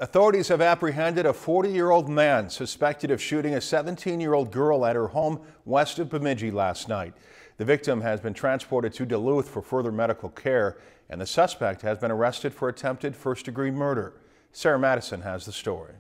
Authorities have apprehended a 40-year-old man suspected of shooting a 17-year-old girl at her home west of Bemidji last night. The victim has been transported to Duluth for further medical care, and the suspect has been arrested for attempted first-degree murder. Sarah Madison has the story.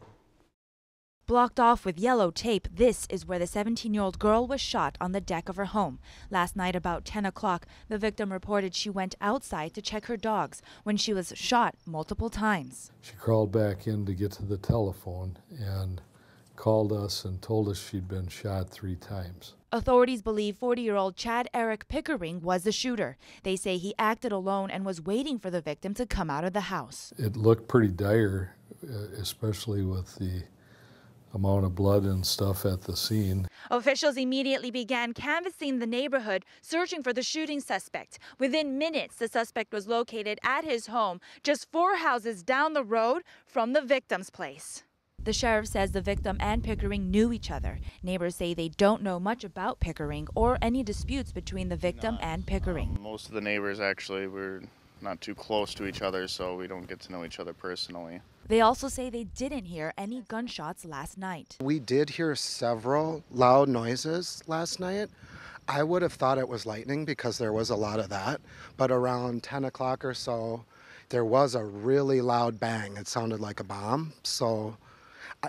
Blocked off with yellow tape, this is where the 17-year-old girl was shot on the deck of her home. Last night about 10 o'clock, the victim reported she went outside to check her dogs when she was shot multiple times. She crawled back in to get to the telephone and called us and told us she'd been shot 3 times. Authorities believe 40-year-old Chad Eric Pickering was the shooter. They say he acted alone and was waiting for the victim to come out of the house. It looked pretty dire, especially with the amount of blood and stuff at the scene. Officials immediately began canvassing the neighborhood, searching for the shooting suspect. Within minutes, the suspect was located at his home, just 4 houses down the road from the victim's place. The sheriff says the victim and Pickering knew each other. Neighbors say they don't know much about Pickering or any disputes between the victim and Pickering. Most of the neighbors actually were not too close to each other, so we don't get to know each other personally. They also say they didn't hear any gunshots last night. We did hear several loud noises last night. I would have thought it was lightning because there was a lot of that, but around 10 o'clock or so, there was a really loud bang. It sounded like a bomb, so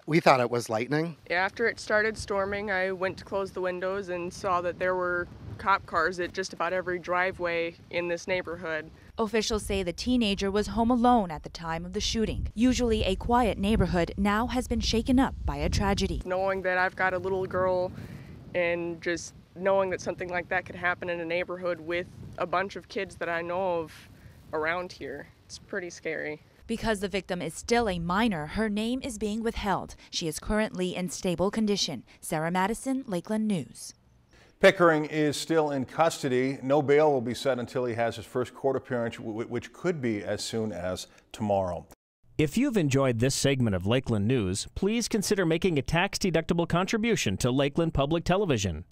we thought it was lightning. After it started storming, I went to close the windows and saw that there were cop cars at just about every driveway in this neighborhood. Officials say the teenager was home alone at the time of the shooting. Usually a quiet neighborhood now has been shaken up by a tragedy. Knowing that I've got a little girl and just knowing that something like that could happen in a neighborhood with a bunch of kids that I know of around here, it's pretty scary. Because the victim is still a minor, her name is being withheld. She is currently in stable condition. Sarah Madison, Lakeland News. Pickering is still in custody. No bail will be set until he has his first court appearance, which could be as soon as tomorrow. If you've enjoyed this segment of Lakeland News, please consider making a tax-deductible contribution to Lakeland Public Television.